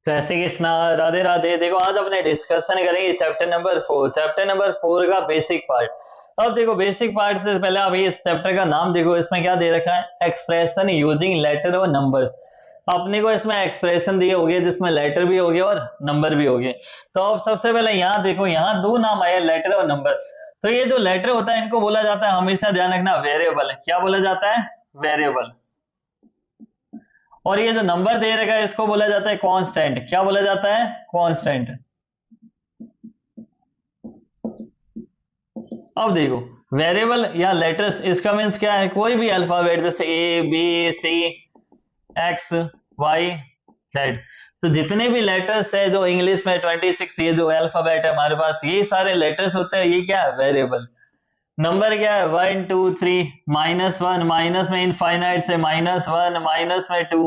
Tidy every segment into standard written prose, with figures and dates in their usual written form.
जैसे कृष्णा, राधे राधे। देखो आज अपने डिस्कशन करेंगे चैप्टर नंबर 4। चैप्टर नंबर 4 का बेसिक पार्ट। अब देखो बेसिक पार्ट से पहले आप ये चैप्टर का नाम देखो, इसमें क्या दे रखा है, एक्सप्रेशन यूजिंग लेटर और नंबर्स। अपने को इसमें एक्सप्रेशन दिए हो गए जिसमें लेटर भी हो गए और नंबर भी हो गए। तो अब सबसे पहले यहाँ देखो, यहाँ दो नाम आए, लेटर और नंबर। तो ये जो लेटर होता है इनको बोला जाता है, हमेशा ध्यान रखना, वेरिएबल। क्या बोला जाता है? वेरिएबल। और ये जो नंबर दे रखा है इसको बोला जाता है कांस्टेंट। क्या बोला जाता है? कांस्टेंट। अब देखो, वेरिएबल या लेटर्स, इसका मीन्स क्या है, कोई भी अल्फाबेट जैसे A B C X Y Z. तो जितने भी लेटर्स है जो इंग्लिश में 26, ये जो अल्फाबेट है हमारे पास, ये सारे लेटर्स होते हैं, ये क्या है? वेरिएबल। नंबर क्या है? 1 2 3, -1, माइनस में इनफाइनाइट से -1, माइनस में 2,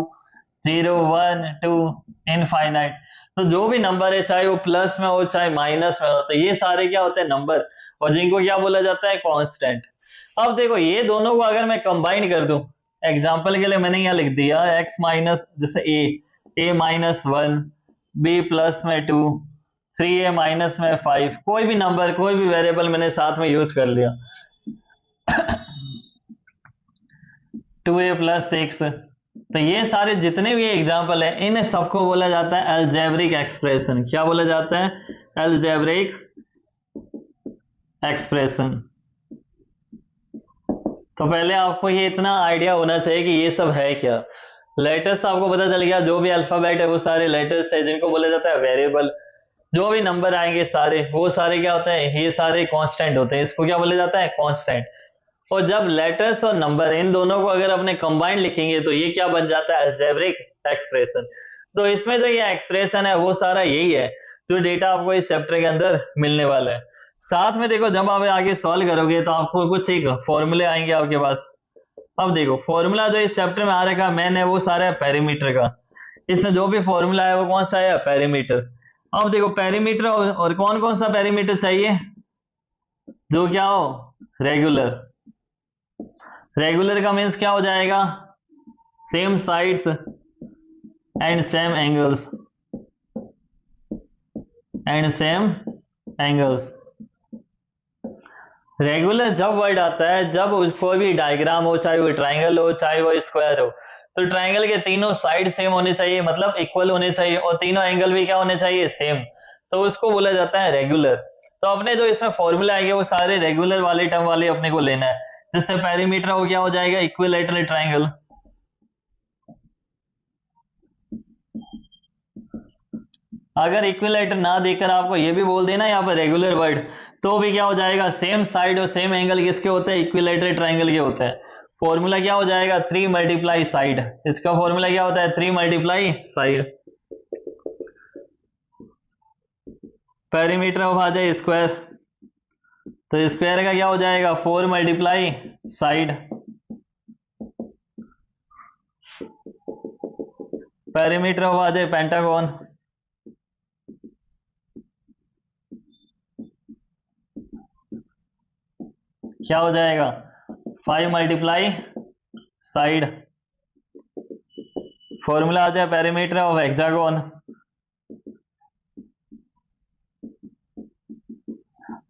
0 1 2, इनफाइनाइट। तो जो भी नंबर है, चाहे वो प्लस में हो चाहे माइनस में हो, तो ये सारे क्या होते हैं? नंबर। और जिनको क्या बोला जाता है? कांस्टेंट। अब देखो ये दोनों को अगर मैं कंबाइन कर दूं, एग्जांपल के लिए मैंने यहाँ लिख दिया एक्स माइनस, जैसे ए -1, बी प्लस में 2, 3a माइनस में 5, कोई भी नंबर कोई भी वेरिएबल मैंने साथ में यूज कर लिया। 2a + 6। तो ये सारे जितने भी एग्जाम्पल है, इन सबको बोला जाता है अलजेब्रिक एक्सप्रेशन। क्या बोला जाता है? Algebraic expression. तो पहले आपको ये इतना आइडिया होना चाहिए कि ये सब है क्या। लेटर्स आपको पता चल गया, जो भी अल्फाबेट है वो सारे लेटर्स है जिनको बोला जाता है वेरिएबल। जो भी नंबर आएंगे सारे, वो सारे क्या होते हैं? ये सारे कांस्टेंट होते हैं। इसको क्या बोला जाता है? कांस्टेंट। और जब लेटर्स और नंबर इन दोनों को अगर अपने कंबाइंड लिखेंगे तो ये क्या बन जाता है? Algebraic expression. तो इसमें जो ये एक्सप्रेशन है वो सारा यही है जो डेटा आपको इस चैप्टर के अंदर मिलने वाला है। साथ में देखो, जब आप आगे सॉल्व करोगे तो आपको कुछ एक फॉर्मूले आएंगे आपके पास। अब देखो फॉर्मूला जो इस चैप्टर में आ रखा मैन है वो सारा है पेरीमीटर का। इसमें जो भी फॉर्मूला है वो कौन सा है? पेरीमीटर। अब देखो पेरीमीटर, और कौन कौन सा पेरीमीटर चाहिए? जो क्या हो? रेगुलर। रेगुलर का मीन्स क्या हो जाएगा? Same sides and same angles, and same angles. Regular जब वर्ड आता है, जब कोई भी डायग्राम हो, चाहे वो ट्राइंगल हो चाहे वो स्क्वायर हो, तो ट्राइंगल के तीनों साइड सेम होने चाहिए, मतलब इक्वल होने चाहिए, और तीनों एंगल भी क्या होने चाहिए? सेम। तो उसको बोला जाता है रेगुलर। तो अपने जो इसमें फॉर्मूला आएंगे वो सारे रेगुलर वाले टर्म वाले अपने को लेना है। जिससे पेरीमीटर हो क्या हो जाएगा? Equilateral triangle. अगर इक्विलैटर ना देकर आपको ये भी बोल देना यहाँ पर रेगुलर वर्ड, तो भी क्या हो जाएगा? सेम साइड और सेम एंगल किसके होते हैं? इक्विलैटरल ट्राइंगल के होते हैं। फॉर्मूला क्या हो जाएगा? 3 × साइड। इसका फॉर्मूला क्या होता है? 3 × साइड। पेरीमीटर ऑफ आ जाए स्क्वायर, तो स्क्वायर का क्या हो जाएगा? 4 × साइड। पेरीमीटर ऑफ आ जाए पेंटागन, क्या हो जाएगा? 5 × साइड। फॉर्मूला आ जाए पेरीमीटर ऑफ हेक्सागोन,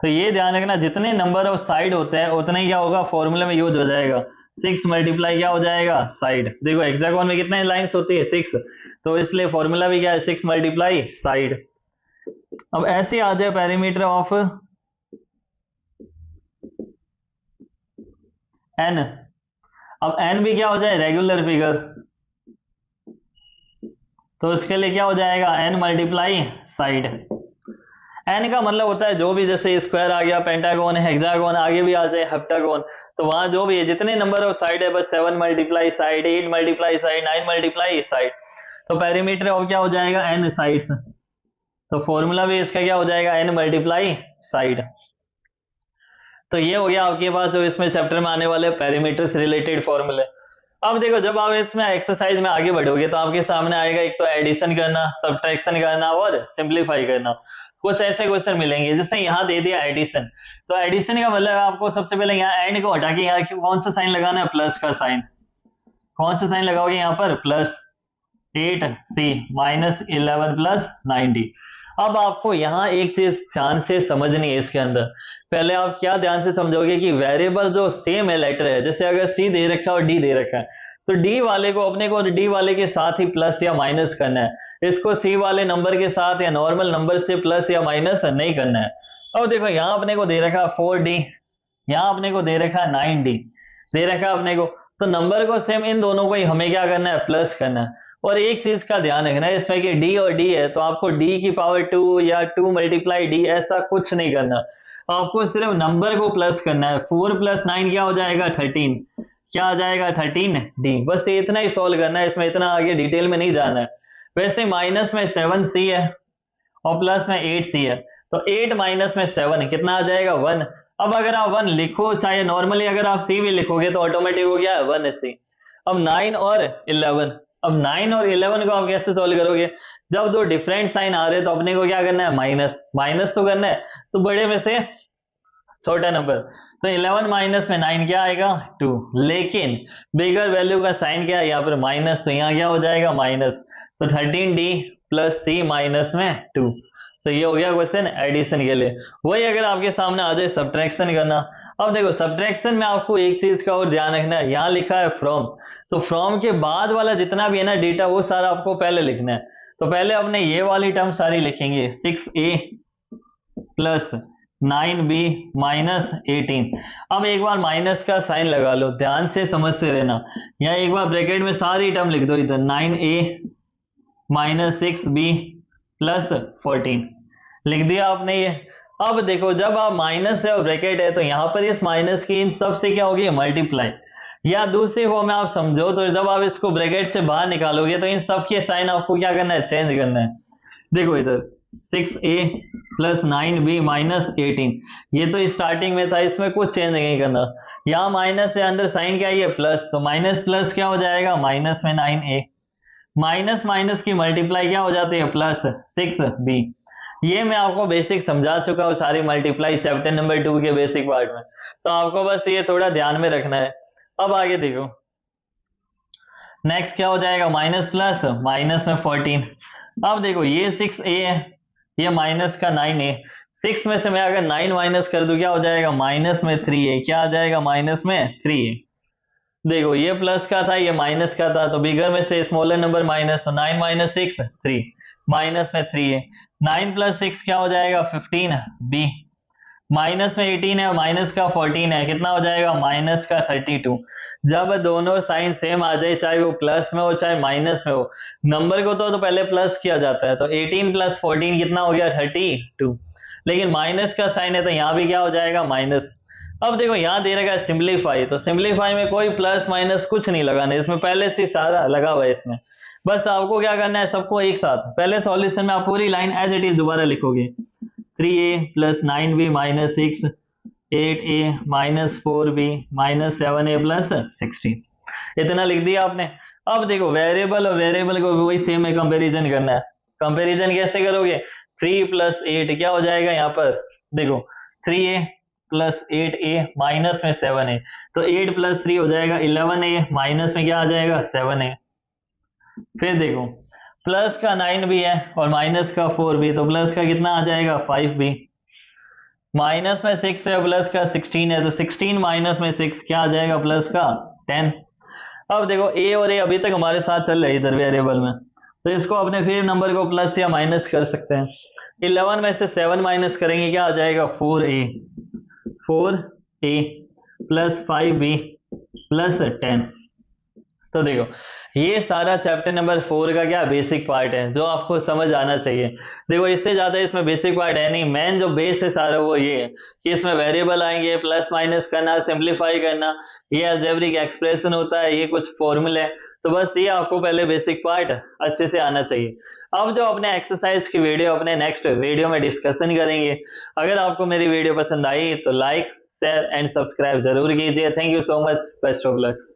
तो ये ध्यान रखना जितने नंबर ऑफ साइड होते हैं उतना ही क्या होगा? फॉर्मूले में यूज हो जाएगा। 6 × क्या हो जाएगा? साइड। देखो हेक्सागोन में कितने लाइंस होती है? 6। तो इसलिए फॉर्मूला भी क्या है? 6 × साइड। अब ऐसे आ जाए पेरीमीटर ऑफ एन। अब एन भी क्या हो जाए? Regular figure. तो इसके लिए क्या हो जाएगा? n × side. एन का मतलब होता है जो भी, जैसे स्क्वायर आ गया, पेंटागन, हेक्सागोन, आगे भी आ जाए हेप्टागोन, तो वहां जो भी है जितने नंबर ऑफ साइड है, बस 7 × साइड, 8 × साइड, 9 × साइड। तो पेरीमीटर ऑफ क्या हो जाएगा? n sides. तो फॉर्मूला भी इसका क्या हो जाएगा? n × side. तो ये हो गया आपके पास जो इसमें चैप्टर में आने वाले पेरीमीटर से रिलेटेड फॉर्मूले। अब देखो जब आप इसमें एक्सरसाइज में आगे बढ़ोगे तो आपके सामने आएगा एक तो एडिशन करना, सब्ट्रैक्शन करना और सिंप्लीफाई करना। कुछ ऐसे क्वेश्चन मिलेंगे, जैसे यहाँ दे दिया एडिशन। तो एडिशन का मतलब आपको सबसे पहले यहाँ एंड को हटा के यहाँ कौन सा साइन लगाना है? प्लस का साइन। कौन सा साइन लगाओगे यहाँ पर? Plus. 8c minus 11 plus 9d। अब आपको यहाँ एक चीज ध्यान से समझनी है इसके अंदर। पहले आप क्या ध्यान से समझोगे कि वेरिएबल जो सेम है लेटर है, जैसे अगर c दे रखा है और d दे रखा है, तो d वाले को अपने को d वाले के साथ ही प्लस या माइनस करना है, इसको c वाले नंबर के साथ या नॉर्मल नंबर से प्लस या माइनस नहीं करना है। अब देखो यहाँ अपने को दे रखा है 4d, यहाँ अपने को दे रखा है 9d, दे रखा है अपने को, तो नंबर को सेम इन दोनों को ही हमें क्या करना है, प्लस करना है। और एक चीज का ध्यान रखना है इसमें कि d और d है, तो आपको d की पावर 2 या 2 मल्टीप्लाई d ऐसा कुछ नहीं करना, आपको सिर्फ नंबर को प्लस करना है। 4 प्लस 9 क्या हो जाएगा, 13, क्या आ जाएगा 13d। बस ये इतना ही सॉल्व करना है, इसमें इतना आगे डिटेल में नहीं जाना है। वैसे माइनस में 7c है और प्लस में 8c है, तो 8 माइनस में 7 कितना आ जाएगा, 1। अब अगर आप 1 लिखो, चाहे नॉर्मली अगर आप c भी लिखोगे तो ऑटोमेटिक हो गया 1c। अब 9 और 11, अब 9 और 11 को आप कैसे सॉल्व करोगे, जब दो डिफरेंट साइन आ रहे हैं तो अपने को क्या करना है, माइनस माइनस तो करना है, तो बड़े में से छोटा नंबर, तो 11 माइनस में 9 क्या आएगा, 2। लेकिन बिगर वैल्यू का साइन क्या है यहाँ पर, माइनस, तो यहाँ क्या हो जाएगा, माइनस, तो 13d प्लस c माइनस में 2। तो ये हो गया क्वेश्चन एडिशन के लिए। वही अगर आपके सामने आ जाए सब्ट्रैक्शन करना, अब देखो सब्ट्रैक्शन में आपको एक चीज का और ध्यान रखना है, यहाँ लिखा है फ्रॉम, तो फ्रॉम के बाद वाला जितना भी है ना डेटा, वो सारा आपको पहले लिखना है। तो पहले अपने ये वाली टर्म सारी लिखेंगे, 6a प्लस 9b माइनस 18। अब एक बार माइनस का साइन लगा लो, ध्यान से समझते रहना। यहाँ एक बार ब्रैकेट में सारी टर्म लिख दो इधर, 9a माइनस 6b प्लस 14 लिख दिया आपने ये। अब देखो जब आप माइनस है और ब्रैकेट है, तो यहाँ पर इस माइनस की इन सब से क्या होगी, मल्टीप्लाई, या दूसरी फॉर्म में आप समझो तो जब आप इसको ब्रैकेट से बाहर निकालोगे तो इन सब के साइन आपको क्या करना है, चेंज करना है। देखो इधर 6a प्लस 9b माइनस 18, ये तो स्टार्टिंग में था, इसमें कुछ चेंज नहीं करना। यहाँ माइनस है, अंदर साइन क्या है, प्लस, तो माइनस प्लस क्या हो जाएगा, माइनस में 9a, माइनस माइनस की मल्टीप्लाई क्या हो जाती है, प्लस 6b। ये मैं आपको बेसिक समझा चुका हूँ सारी मल्टीप्लाई चैप्टर नंबर 2 के बेसिक पार्ट में, तो आपको बस ये थोड़ा ध्यान में रखना है। अब आगे देखो नेक्स्ट क्या हो जाएगा, माइनस प्लस माइनस में 14। अब देखो ये 6a है, ये माइनस का 9a, 6 में से मैं अगर 9 माइनस कर दूं क्या हो जाएगा, माइनस में 3a, क्या आ जाएगा, माइनस में 3a। देखो ये प्लस का था, ये माइनस का था, तो बिगर में से स्मॉलर नंबर माइनस, तो 9 माइनस 6 3, माइनस में 3a, 9 प्लस 6 क्या हो जाएगा, 15b, माइनस में 18 है, माइनस का 14 है, कितना हो जाएगा, माइनस का 32। जब दोनों साइन सेम आ जाए, चाहे वो प्लस में हो चाहे माइनस में हो, नंबर को तो पहले प्लस किया जाता है, तो 18 प्लस 14 कितना हो गया, 32। लेकिन माइनस का साइन है तो यहाँ भी क्या हो जाएगा, माइनस। अब देखो यहाँ दे रखा है सिंप्लीफाई, तो सिंप्लीफाई में कोई प्लस माइनस कुछ नहीं लगाना, इसमें पहले से सारा लगा हुआ है इसमें। बस आपको क्या करना है, सबको एक साथ पहले सॉल्यूशन में आप पूरी लाइन एज इट इज दोबारा लिखोगे, 3a plus 9b minus 6, 8a minus 4b minus 7a plus 16, इतना लिख दिया आपने। अब देखो वेरिएबल और वेरिएबल को भी वही सेम है, कंपैरिजन करना है। कंपैरिजन कैसे करोगे, 3 प्लस 8 क्या हो जाएगा, यहाँ पर देखो 3a प्लस 8a माइनस में 7a, तो 8 प्लस 3 हो जाएगा 11a, माइनस में क्या आ जाएगा, 7a। फिर देखो प्लस का 9 भी है और माइनस का 4 भी, तो प्लस का कितना आ जाएगा, 5 भी, माइनस में 6 है, प्लस का 16 है, तो 16 माइनस में 6 क्या आ जाएगा, प्लस का 10। अब देखो a और a अभी तक हमारे साथ चल रहे इधर वेरिएबल में, तो इसको अपने फिर नंबर को प्लस या माइनस कर सकते हैं। 11 में से 7 माइनस करेंगे क्या आ जाएगा, 4a, 4a plus 5b plus 10। तो देखो ये सारा चैप्टर नंबर 4 का क्या बेसिक पार्ट है, जो आपको समझ आना चाहिए। देखो इससे ज्यादा इसमें बेसिक पार्ट है नहीं, मेन जो बेस है सारा वो ये है कि इसमें वेरिएबल आएंगे, प्लस माइनस करना, सिंप्लीफाई करना, ये अलजेब्रिक एक्सप्रेशन होता है, ये कुछ फॉर्मूले, तो बस ये आपको पहले बेसिक पार्ट अच्छे से आना चाहिए। अब जो अपने एक्सरसाइज की वीडियो अपने नेक्स्ट वीडियो में डिस्कशन करेंगे। अगर आपको मेरी वीडियो पसंद आई तो लाइक शेयर एंड सब्सक्राइब जरूर कीजिए। Thank you so much, best of luck.